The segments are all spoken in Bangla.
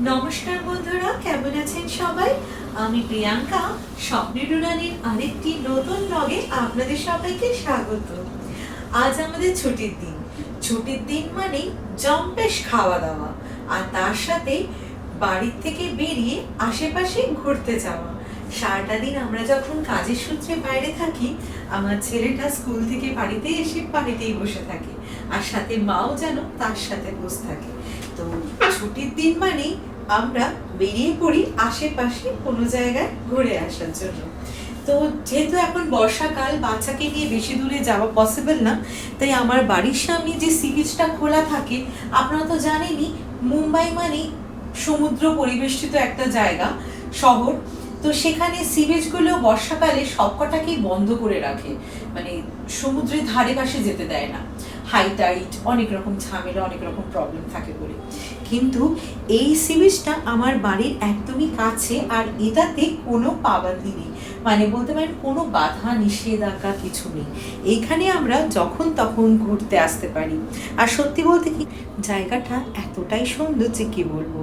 নমস্কার বন্ধুরা, কেমন আছেন সবাই? আমি প্রিয়াঙ্কা, স্বপ্নের উড়ানের আরেকটি নতুন ব্লগে আপনাদের সবাইকে স্বাগত। আজ আমাদের ছুটির দিন। ছুটির দিন মানে জম্পেশ খাওয়া দাওয়া, আর তার সাথে বাড়ির থেকে বেরিয়ে আশেপাশে ঘুরতে যাওয়া। সারাটা দিন আমরা যখন কাজের সূত্রে বাইরে থাকি, আমার ছেলেটা স্কুল থেকে বাড়িতে এসে বাড়িতেই বসে থাকে, আর সাথে মাও যেন তার সাথে বসে থাকে। তো ছুটির দিন মানেই আমরা বেরিয়ে পড়ি আশেপাশে কোনো জায়গায় ঘুরে আসার জন্য। তো যেহেতু এখন বর্ষাকাল, বাচ্চাকে নিয়ে বেশি দূরে যাওয়া পসিবল না, তাই আমার বাড়ির সামনে যে সি বিচটা খোলা থাকে, আপনারা তো জানেনই, মুম্বাই মানে সমুদ্র পরিবেষ্টিত একটা জায়গা, শহর। তো সেখানে সি বিচগুলো বর্ষাকালে সবকটাকেই বন্ধ করে রাখে, মানে সমুদ্রের ধারে পাশে যেতে দেয় না। হাই টাইড, অনেক রকম ঝামেলা, অনেক রকম প্রবলেম থাকে বলে। কিন্তু এই সি বিচটা আমার বাড়ির একদমই কাছে, আর এটাতে কোনো পাবান্দি নেই, মানে বলতে পারেন কোনো বাধা নিষেধাজ্ঞা কিছু নেই। এইখানে আমরা যখন তখন ঘুরতে আসতে পারি। আর সত্যি বলতে কি, জায়গাটা এতটাই সুন্দর যে কি বলবো।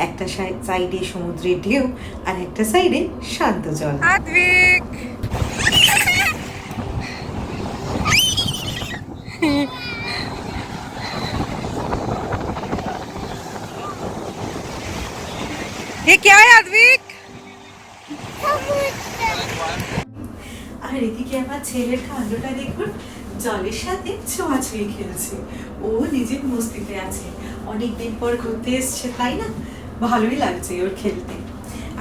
একটা সাইডে সমুদ্রের ঢেউ, আর একটা সাইডে শান্ত জল। আদ্বিক ये क्या है आद्विक? আর এদিকে আমার ছেলের কাণ্ডটা দেখুন, জলের সাথে ছোঁয়াছুঁয়ি খেলছে। ও নিজের মস্তিতে আছে, অনেকদিন পর ঘুরতে এসছে, তাই না? ভালোই লাগছে ওর খেলতে।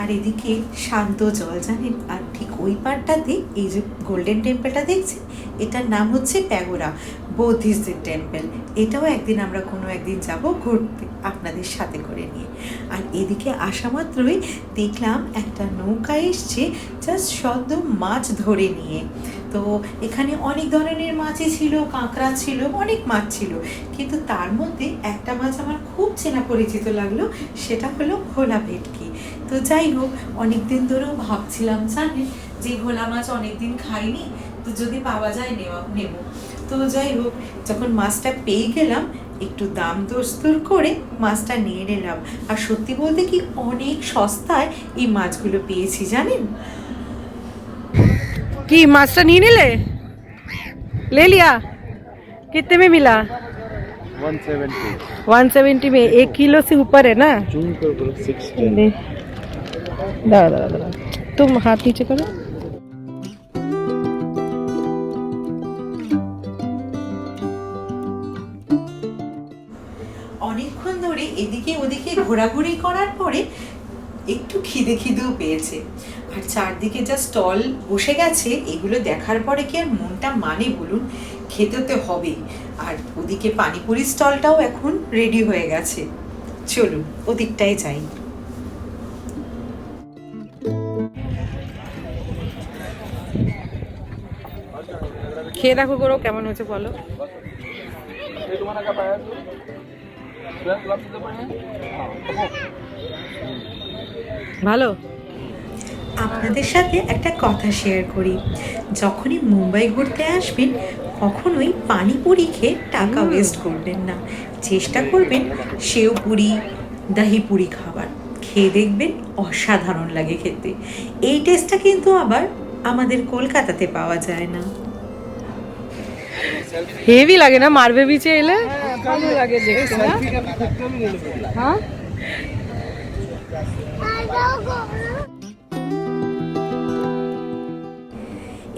আর এদিকে শান্ত জল, জানেন, আর ঠিক ওই পাড়টাতে এই যে গোল্ডেন টেম্পলটা দেখছেন, এটার নাম হচ্ছে প্যাগোরা, বৌদ্ধিস্টদের টেম্পল। এটাও একদিন আমরা কোনো একদিন যাব ঘুরতে আপনাদের সাথে করে নিয়ে। আর এদিকে আসা মাত্রই দেখলাম একটা নৌকা এসছে, জাস্ট সদ্য মাছ ধরে নিয়ে। তো এখানে অনেক ধরনের মাছই ছিল, কাঁকড়া ছিল, অনেক মাছ ছিল, কিন্তু তার মধ্যে একটা মাছ আমার খুব চেনা পরিচিত লাগলো, সেটা হলো ভোলা ভেটকি। তো যাই হোক, অনেকদিন ধরেও ভাবছিলাম, জানেন, যে ভোলা মাছ অনেকদিন খাইনি, তো যদি পাওয়া যায় নেব। তো যাই হোক, যখন মাছটা পেয়ে গেলাম, একটু দাম দস্তুর করে মাছটা নিয়ে নিলাম। আর সত্যি বলতে কি, অনেক সস্তায় এই মাছগুলো পেয়েছি, জানেন। की मास्टर नहीं ले लिया? कितने में मिला? 170 170 में 1 किलो से ऊपर है ना? जूम कर 60 दादा तुम हाथ नीचे करो। অনেকক্ষণ ধরে এদিকে ওদিকে ঘোরাঘুরি করার পরে একটু খিদেও পেয়েছে, আর চারদিকে যা স্টল বসে গেছে, এগুলো দেখার পরে কি আর মনটা মানে বলুন? খেতে তো হবেই। আর ওদিকে পানিপুরি স্টলটাও এখন রেডি হয়ে গেছে, চলুন ওদিকটাই যাই। খেয়ে দেখো, করো কেমন হয়েছে বলো। ভালো। আপনাদের সাথে একটা কথা শেয়ার করি, যখনই মুম্বাই ঘুরতে আসবেন, কখনোই পানিপুরি খেয়ে টাকা ওয়েস্ট করবেন না। চেষ্টা করবেন সেও পুরি, দহি পুরি খাবার, খেয়ে দেখবেন অসাধারণ লাগে খেতে। এই টেস্টটা কিন্তু আবার আমাদের কলকাতাতে পাওয়া যায় না। হেভি লাগে না মারবে বিচে এলে? ভালো লাগে দেখতে না? হ্যাঁ,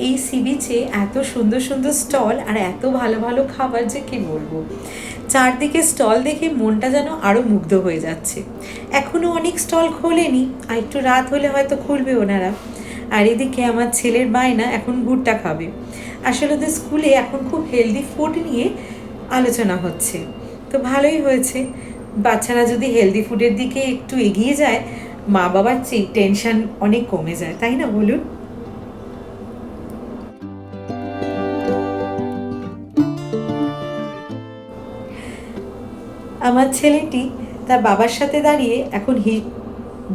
এই সি বিচে এত সুন্দর সুন্দর স্টল আর এত ভালো ভালো খাবার যে কি বলবো। চারদিকে স্টল দেখে মনটা যেন আরও মুগ্ধ হয়ে যাচ্ছে। এখনও অনেক স্টল খোলেনি, আর একটু রাত হলে হয়তো খুলবে ওনারা। আর এদিকে আমার ছেলের বায়না এখন ভুট্টা খাবে। আসলে তো স্কুলে এখন খুব হেলদি ফুড নিয়ে আলোচনা হচ্ছে, তো ভালোই হয়েছে। বাচ্চারা যদি হেলদি ফুডের দিকে একটু এগিয়ে যায়, মা বাবার টেনশন অনেক কমে যায়, তাই না বলুন? আমার ছেলেটি তার বাবার সাথে দাঁড়িয়ে এখন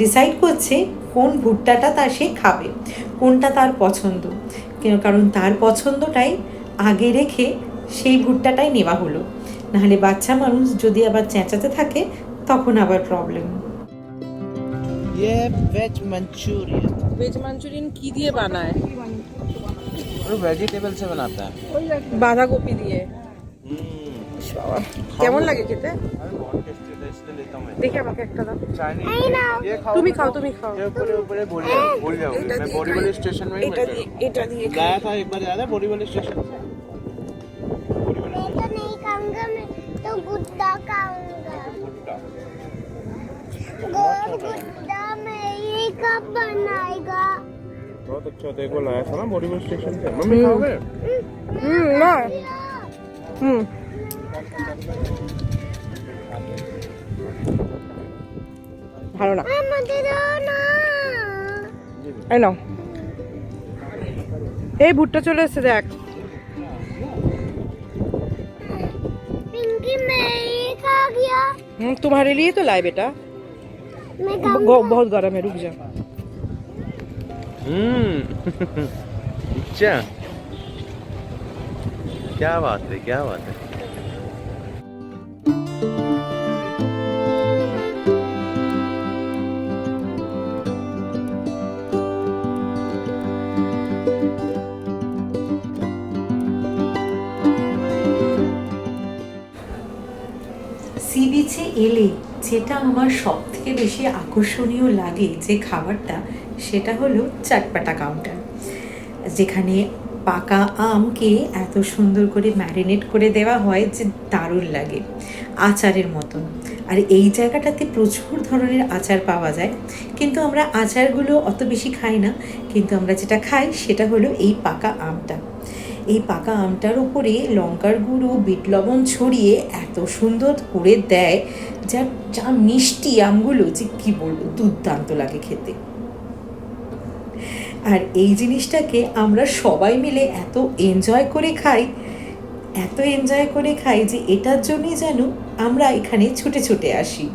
ডিসাইড করছে কোন ভুট্টাটা তার সে খাবে, কোনটা তার পছন্দ। কারণ তার পছন্দটাই আগে রেখে সেই ভুট্টাটাই নেওয়া হলো, নাহলে বাচ্চা মানুষ যদি আবার চেঁচাতে থাকে তখন আবার প্রবলেম। ये वेज मंचूरियन ভেজ মাঞ্চুরিয়ান কি দিয়ে বানায়? वो वेजिटेबल से बनाता है। বাঁধাকপি দিয়ে। বাবা, কেমন লাগে খেতে? अरे बहुत टेस्टी होता है इसलिए लेता हूँ मैं। দেখে আমাকে একটা দাও। चाइनीज ये खाओ তুমি খাও, তুমি খাও। ये ऊपर ऊपर भूल जाओगे मैं बोरीवली स्टेशन में ही এটা দিয়ে, এটা দিয়ে लाया था एक बार याद है बोरीवली स्टेशन से मैं तो नहीं खाऊंगा, मैं तो गुड्डा खाऊंगा। गुड्डा मैं ये कब बनाएगा? बहुत अच्छा होता है एक बार लाया था ना बोरीवली स्टेशन से मम्मी खाओगे না হুম ভালো না। मुझे दो ना। এই নাও। এই ভুট্টা চলে এসেছে দেখ। पिंकी मैं ये खा गया। तुम्हारे लिए तो लाए बेटा। मैं खाऊंगा। बहुत गर्म है, रुक जा। अच्छा क्या बात है क्या बात है সি বিচে এলে যেটা আমার সব থেকে বেশি আকর্ষণীয় লাগে যে খাবারটা, সেটা হলো চাটপাটা কাউন্টার, যেখানে পাকা আমকে এত সুন্দর করে ম্যারিনেট করে দেওয়া হয় যে দারুণ লাগে, আচারের মতন। আর এই জায়গাটাতে প্রচুর ধরনের আচার পাওয়া যায়, কিন্তু আমরা আচারগুলো অত বেশি খাই না, কিন্তু আমরা যেটা খাই সেটা হলো এই পাকা আমটা। এই পাকা আমটার উপরে লঙ্কার গুঁড়ো, বিট লবণ ছড়িয়ে এত সুন্দর করে দেয়, যা যা মিষ্টি আমগুলো যে কী বলবো, দুর্দান্ত লাগে খেতে। আর এই জিনিসটাকে আমরা সবাই মিলে এত এনজয় করে খাই যে এটার জন্যই যেন আমরা এখানে ছুটে ছুটে আসি।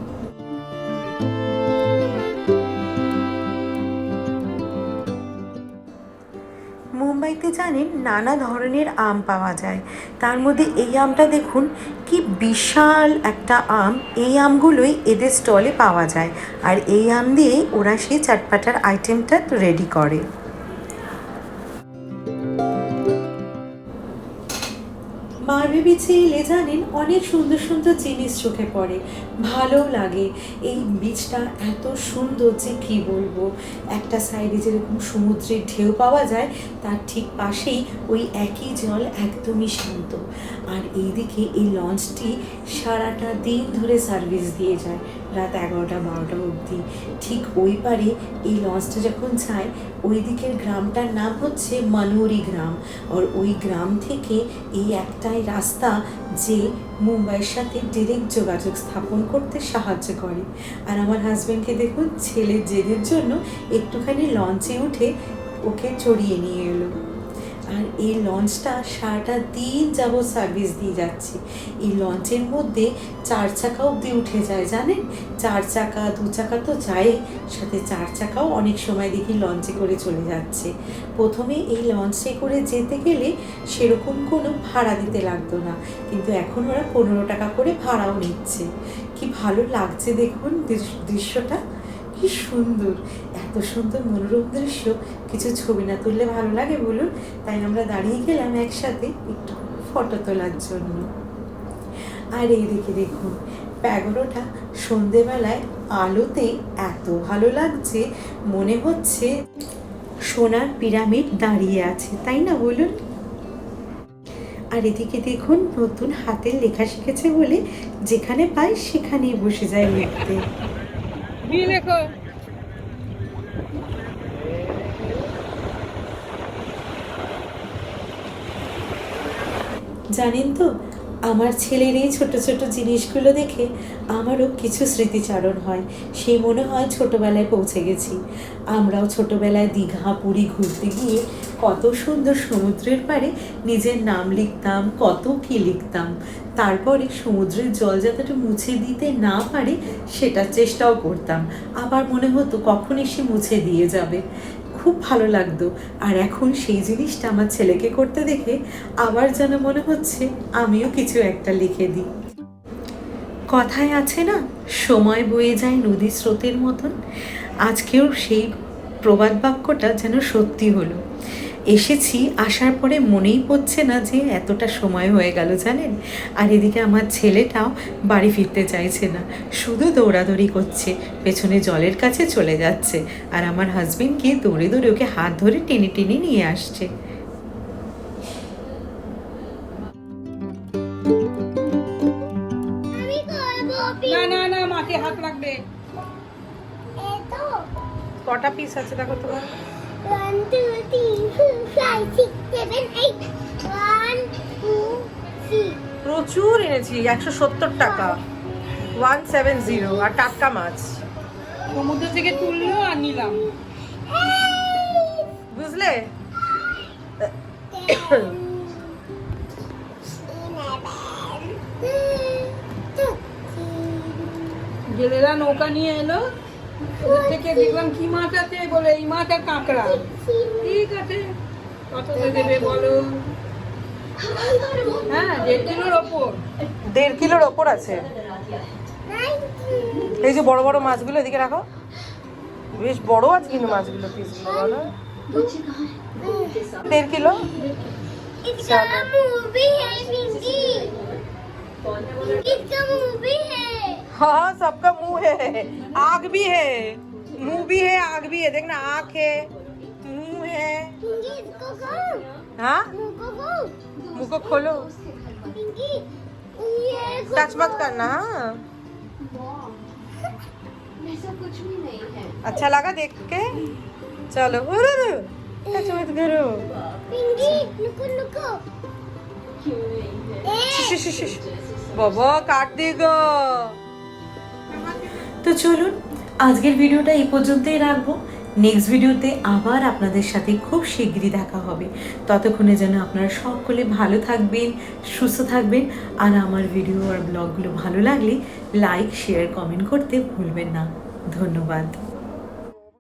মুম্বাইতে জানেন নানা ধরনের আম পাওয়া যায়, তার মধ্যে এই আমটা দেখুন কি বিশাল একটা আম। এই আমগুলোই এদের স্টলে পাওয়া যায়, আর এই আম দিয়েই ওরা সেই চাটপাটার আইটেমটা রেডি করে। মারবে বিচে এলে জানেন অনেক সুন্দর সুন্দর জিনিস চোখে পড়ে, ভালো লাগে। এই বিচটা এত সুন্দর যে কী বলবো। একটা সাইডে যেরকম সমুদ্রের ঢেউ পাওয়া যায়, তার ঠিক পাশেই ওই একই জল একদমই শান্ত। আর এইদিকে এই লঞ্চটি সারাটা দিন ধরে সার্ভিস দিয়ে যায়, রাত 11টা-12টা অবধি। ঠিক ওই পারে এই লঞ্চটা যখন যায়, ওই দিকের গ্রামটার নাম হচ্ছে মানুরি গ্রাম। আর ওই গ্রাম থেকে এই একটাই রাস্তা যে মুম্বাইয়ের সাথে ডিরেক্ট যোগাযোগ স্থাপন করতে সাহায্য করে। আর আমার হাজব্যান্ডকে দেখুন, ছেলের জেদের জন্য একটুখানি লঞ্চে উঠে ওকে চড়িয়ে নিয়ে এলো। আর এই লঞ্চটা সারাটা দিন যাবত সার্ভিস দিয়ে যাচ্ছে। এই লঞ্চের মধ্যে 4 চাকা অবধি উঠে যায়, জানেন? 4 চাকা 2 চাকা তো যায়, সাথে 4 চাকাও অনেক সময় দেখি লঞ্চে করে চলে যাচ্ছে। প্রথমে এই লঞ্চে করে যেতে গেলে সেরকম কোনো ভাড়া দিতে লাগতো না, কিন্তু এখন ওরা 15 টাকা করে ভাড়াও নিচ্ছে। কি ভালো লাগছে দেখুন দৃশ্যটা, কি সুন্দর, এত সুন্দর মনোরম দৃশ্য। কিছু ছবি না তুললে ভালো লাগে বলুন? তাই আমরা দাঁড়িয়ে গেলাম একসাথে একটু ফটো তোলার জন্য। আর এইদিকে দেখুন প্যাগোডাটা সন্ধেবেলায় আলোতে এত ভালো লাগছে, মনে হচ্ছে সোনার পিরামিড দাঁড়িয়ে আছে, তাই না বলুন? আর এদিকে দেখুন নতুন হাতের লেখা শিখেছে বলে যেখানে পায় সেখানেই বসে যায় লিখতে। জানেন তো, আমার ছেলের এই ছোট ছোট জিনিসগুলো দেখে আমারও কিছু স্মৃতিচারণ হয়। সেই মনে হয় ছোটবেলায় পৌঁছে গেছি। আমরাও ছোটবেলায় দীঘা পুরী ঘুরতে গিয়ে কত সুন্দর সমুদ্রের পাড়ে নিজের নাম লিখতাম, কত কী লিখতাম। তারপরে সমুদ্রের জল যাতে মুছে দিতে না পারে সেটার চেষ্টাও করতাম। আবার মনে হতো কখন এসে মুছে দিয়ে যাবে, খুব ভালো লাগতো। আর এখন সেই জিনিসটা আমার ছেলেকে করতে দেখে আবার যেন মনে হচ্ছে আমিও কিছু একটা লিখে দিই। কথায় আছে না, সময় বয়ে যায় নদী স্রোতের মতন। আজকেও সেই প্রবাদ বাক্যটা যেন সত্যি হলো। এসেছি, আসার পরে মনেই পড়ছে না যে এতটা সময় হয়ে গেল জানেন। আর এদিকে আমার ছেলেটাও বাড়ি ফিরতে চাইছে না, শুধু দৌড়াদৌড়ি করছে, পেছনে জলের কাছে চলে যাচ্ছে, আর আমার হাজবেন্ড গিয়ে দৌড়ে দৌড়ে ওকে হাত ধরে টেনে টেনে নিয়ে আসছে। আমি করবো না না না, মাকে হাত লাগবে। এই তো কটা পিস আছে দেখো তোমার? 1 2 3 4 5 6 7 8 1 2 3 প্রচুর এনেছি, 170 টাকা, 170, আর টাটকা মাছ সমুদ্র থেকে তুললো আর নিলাম, বুঝলে? জেলেরা নৌকা নিয়ে এলো, ওদের থেকে দেখলাম কি মাছ আছে, বলে এই মাছ আর কাঁকড়া। ঠিক আছে, কততে দেবে বলো? হ্যাঁ, 1.5 কিলোর ওপর, 1.5 কিলোর ওপর আছে। এই যে বড় বড় মাছগুলো এদিকে রাখো, বেশ বড় আছে কিন্তু মাছগুলো, পিসগুলো বলো। 1.5 কিলো। इसका मूवी है पिंकी, इसका मूवी है। हाँ, सबका मुंह है, आग भी है, मुंह भी है, आग भी है, देखना, आँख है, मुंह है। पिंकी इसको खाओ, हाँ, मुंह को खाओ। मुंह को खोलो, पिंकी ये टच मत करना। हाँ, अच्छा लगा देख के? चलो, टच मत करो। पिंकी नुको नुको शिश, शिश, शिश। बाबा काट देगा। তো চলুন আজকের ভিডিওটা এই পর্যন্তই রাখবো। নেক্সট ভিডিওতে আবার আপনাদের সাথে খুব শিগগিরই দেখা হবে। ততক্ষণে যেন আপনারা সকলে ভালো থাকবেন, সুস্থ থাকবেন, আর আমার ভিডিও আর ব্লগগুলো ভালো লাগলে লাইক, শেয়ার, কমেন্ট করতে ভুলবেন না। ধন্যবাদ।